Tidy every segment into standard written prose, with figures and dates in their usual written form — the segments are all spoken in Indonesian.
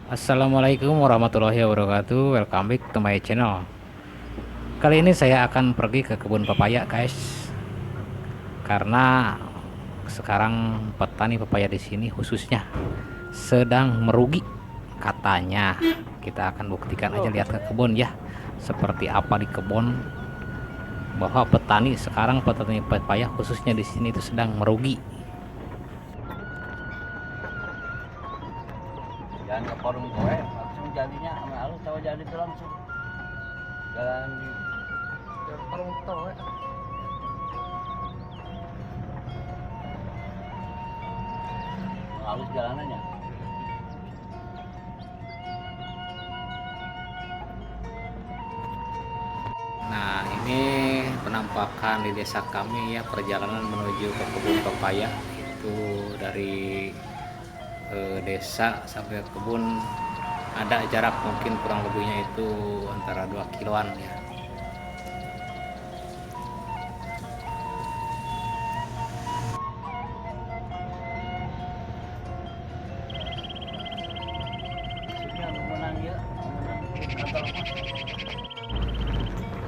Assalamualaikum warahmatullahi wabarakatuh. Welcome back to my channel. Kali ini saya akan pergi ke kebun pepaya, guys. Karena sekarang petani pepaya di sini khususnya sedang merugi katanya. Kita akan buktikan aja, lihat ke kebun ya. Seperti apa di kebun, bahwa petani pepaya khususnya di sini itu sedang merugi. Jangan ke forum gue langsung jadinya sama alus tahu jadi itu langsung jalan di forum gue halus jalanannya. Nah, ini penampakan di desa kami ya, perjalanan menuju ke kebun pepaya itu dari desa sampai ke kebun ada jarak mungkin kurang lebihnya itu antara 2 kiloan ya.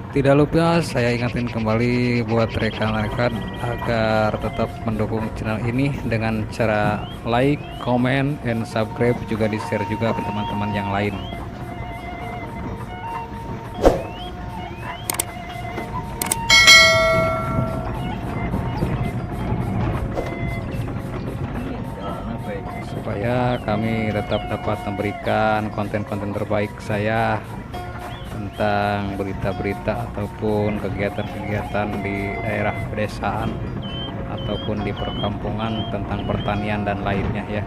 Tidak lupa saya ingatin kembali buat rekan-rekan agar tetap mendukung channel ini dengan cara like, comment, and subscribe, juga di share juga ke teman-teman yang lain. Supaya kami tetap dapat memberikan konten-konten terbaik saya tentang berita-berita ataupun kegiatan-kegiatan di daerah pedesaan ataupun di perkampungan tentang pertanian dan lainnya ya.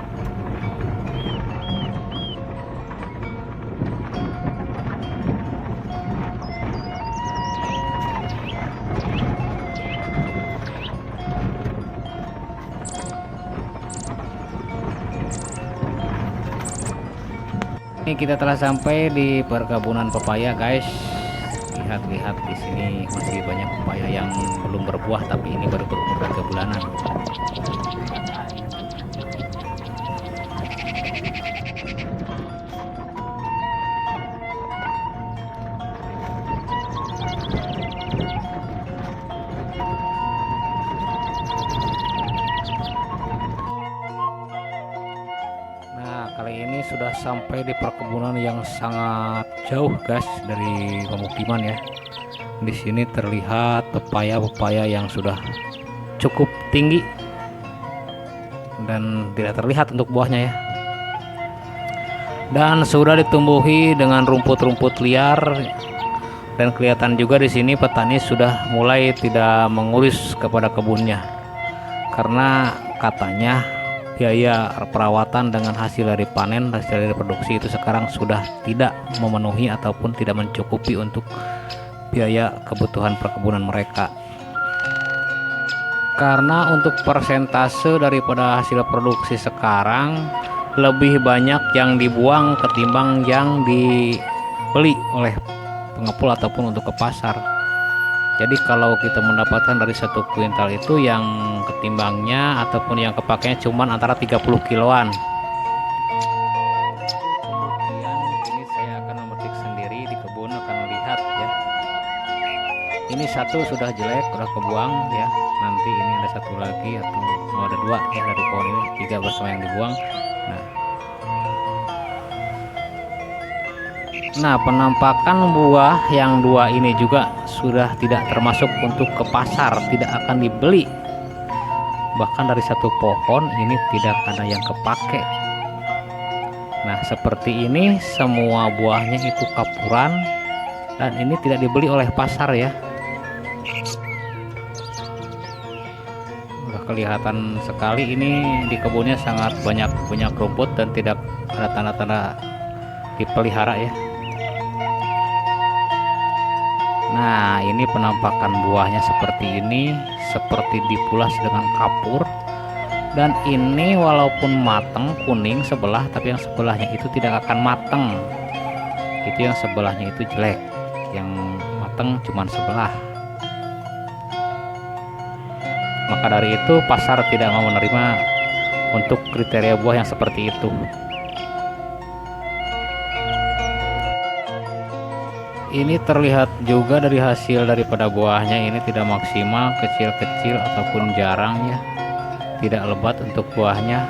Ini kita telah sampai di perkebunan pepaya, guys. Lihat-lihat di sini masih banyak pepaya yang belum berbuah, tapi ini baru berumur 3 bulanan. Nah, kali ini sudah sampai di perkebunan yang sangat jauh, guys, dari pemukiman ya. Di sini terlihat pepaya-pepaya yang sudah cukup tinggi dan tidak terlihat untuk buahnya ya. Dan sudah ditumbuhi dengan rumput-rumput liar, dan kelihatan juga di sini petani sudah mulai tidak mengurus kepada kebunnya karena katanya biaya perawatan dengan hasil dari panen, hasil dari produksi itu sekarang sudah tidak memenuhi ataupun tidak mencukupi untuk biaya kebutuhan perkebunan mereka. Karena untuk persentase daripada hasil produksi sekarang lebih banyak yang dibuang ketimbang yang dibeli oleh pengepul ataupun untuk ke pasar. Jadi kalau kita mendapatkan dari 1 kuintal itu yang ketimbangnya ataupun yang kepakainya cuman antara 30 kiloan. Kemudian ini saya akan memetik sendiri di kebun, akan lihat ya. Ini satu sudah jelek, sudah kebuang ya. Nanti ini ada satu lagi atau ada 2 ya dari pohon ini, 3 bersama yang dibuang. Nah, penampakan buah yang 2 ini juga sudah tidak termasuk untuk ke pasar, tidak akan dibeli. Bahkan dari 1 pohon ini tidak ada yang kepake. Nah, seperti ini semua buahnya itu kapuran dan ini tidak dibeli oleh pasar ya. Udah kelihatan sekali ini di kebunnya sangat banyak rumput dan tidak ada tanda-tanda dipelihara ya. Nah, ini penampakan buahnya seperti ini, seperti dipulas dengan kapur. Dan ini walaupun matang kuning sebelah, tapi yang sebelahnya itu tidak akan matang. Itu yang sebelahnya itu jelek, yang matang cuman sebelah. Maka dari itu pasar tidak mau menerima untuk kriteria buah yang seperti itu. Ini terlihat juga dari hasil daripada buahnya, ini tidak maksimal, kecil-kecil ataupun jarang ya, tidak lebat untuk buahnya,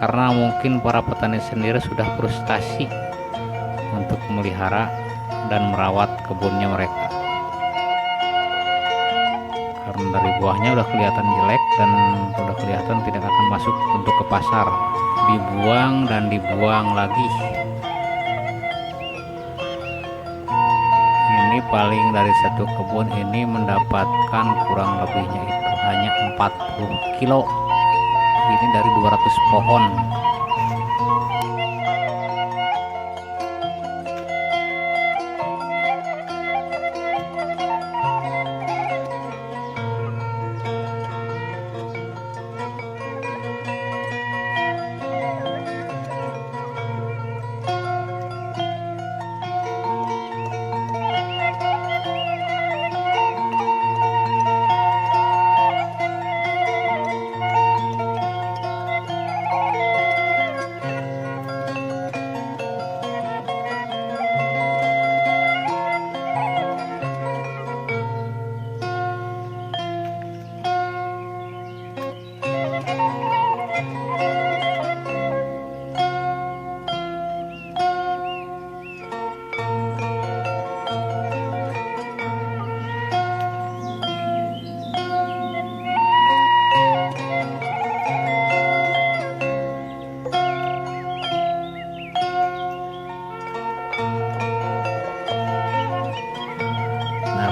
karena mungkin para petani sendiri sudah frustasi untuk memelihara dan merawat kebunnya mereka, karena dari buahnya udah kelihatan jelek dan udah kelihatan tidak akan masuk untuk ke pasar, dibuang dan dibuang lagi. Ini paling dari satu kebun ini mendapatkan kurang lebihnya itu hanya 40 kilo, ini dari 200 pohon.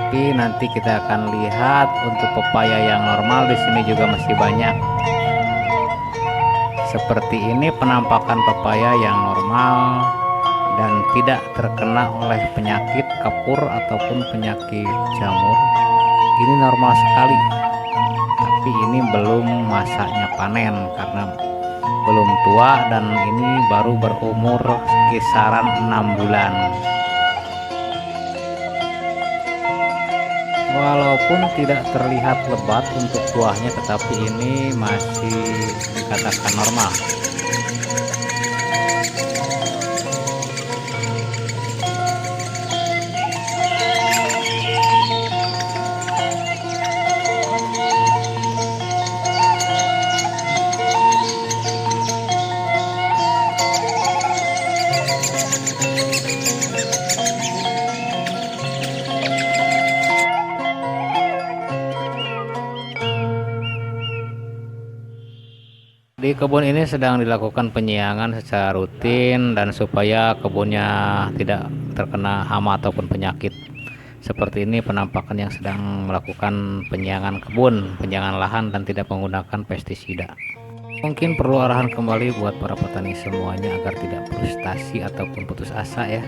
Tapi nanti kita akan lihat untuk pepaya yang normal di sini juga masih banyak. Seperti ini penampakan pepaya yang normal dan tidak terkena oleh penyakit kapur ataupun penyakit jamur. Ini normal sekali. Tapi ini belum masanya panen karena belum tua dan ini baru berumur kisaran 6 bulan. Walaupun tidak terlihat lebat untuk buahnya, tetapi ini masih dikatakan normal. Di kebun ini sedang dilakukan penyiangan secara rutin dan supaya kebunnya tidak terkena hama ataupun penyakit. Seperti ini penampakan yang sedang melakukan penyiangan kebun, penyiangan lahan dan tidak menggunakan pestisida. Mungkin perlu arahan kembali buat para petani semuanya agar tidak frustasi ataupun putus asa ya.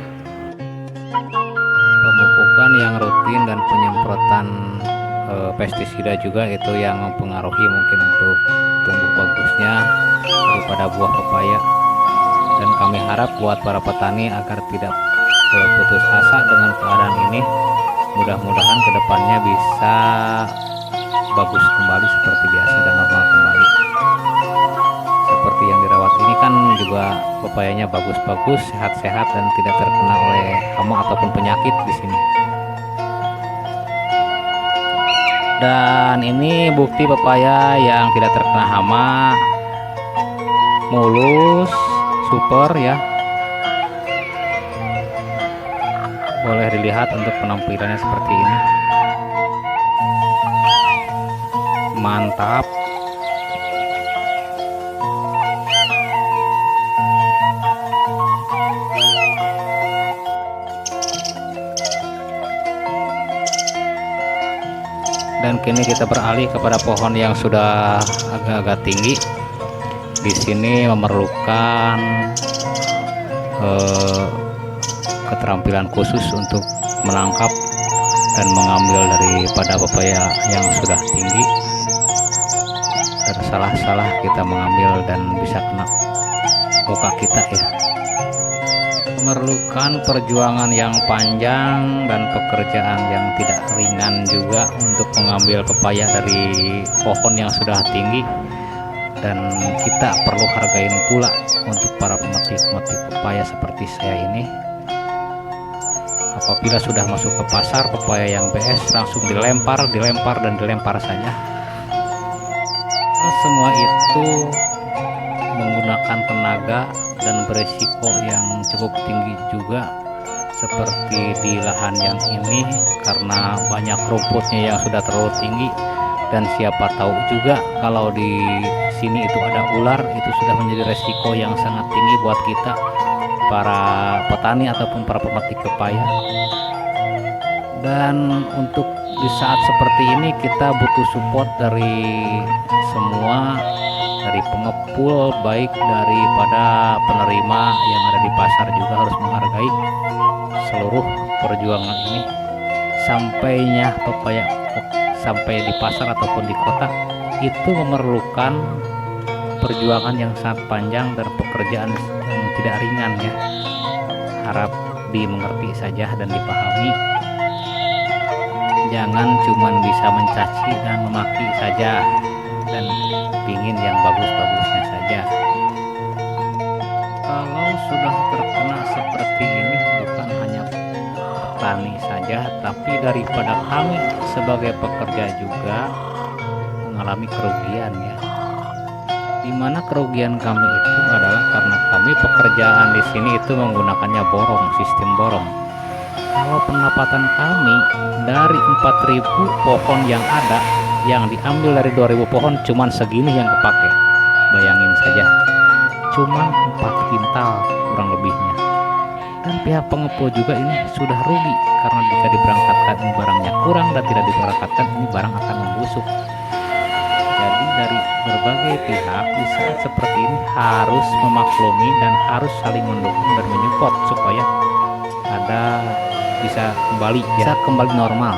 Pemupukan yang rutin dan penyemprotan pestisida juga itu yang mempengaruhi mungkin untuk tumbuh bagusnya daripada buah pepaya, dan kami harap buat para petani agar tidak putus asa dengan keadaan ini. Mudah-mudahan kedepannya bisa bagus kembali seperti biasa dan normal kembali. Seperti yang dirawat ini kan juga pepayanya bagus-bagus, sehat-sehat dan tidak terkena oleh hama ataupun penyakit di sini. Dan ini bukti pepaya yang tidak terkena hama, mulus, super ya. Boleh dilihat untuk penampilannya seperti ini. Mantap. Dan kini kita beralih kepada pohon yang sudah agak-agak tinggi. Di sini memerlukan keterampilan khusus untuk menangkap dan mengambil daripada pepaya yang sudah tinggi. Dan salah-salah kita mengambil dan bisa kena muka kita ya. Memerlukan perjuangan yang panjang dan pekerjaan yang tidak ringan juga untuk mengambil pepaya dari pohon yang sudah tinggi, dan kita perlu hargain pula untuk para pemetik-pemetik pepaya seperti saya ini. Apabila sudah masuk ke pasar, pepaya yang BS langsung dilempar saja. Nah, semua itu menggunakan tenaga dan beresiko yang cukup tinggi juga, seperti di lahan yang ini karena banyak rumputnya yang sudah terlalu tinggi, dan siapa tahu juga kalau di sini itu ada ular, itu sudah menjadi resiko yang sangat tinggi buat kita para petani ataupun para pemetik pepaya. Dan untuk di saat seperti ini kita butuh support dari semua, dari pengepul, baik daripada penerima yang ada di pasar juga harus menghargai seluruh perjuangan ini. Sampainya pepaya sampai di pasar ataupun di kota itu memerlukan perjuangan yang sangat panjang dan pekerjaan yang tidak ringan ya. Harap dimengerti saja dan dipahami. Jangan cuman bisa mencaci dan memaki saja dan pingin yang bagus-bagusnya saja. Kalau sudah terkena seperti ini, bukan hanya petani saja, tapi daripada kami sebagai pekerja juga mengalami kerugian ya. Dimana kerugian kami itu adalah karena kami pekerjaan di sini itu menggunakannya borong, sistem borong. Kalau pendapatan kami dari 4.000 pohon yang ada, yang diambil dari 2.000 pohon cuman segini yang kepake. Bayangin saja, cuman 4 kintal kurang lebihnya. Dan pihak pengepul juga ini sudah rugi karena jika diberangkatkan ini barangnya kurang dan tidak diberangkatkan ini barang akan membusuk. Jadi dari berbagai pihak di saat seperti ini harus memaklumi dan harus saling mendukung dan menyupport supaya ada bisa kembali normal.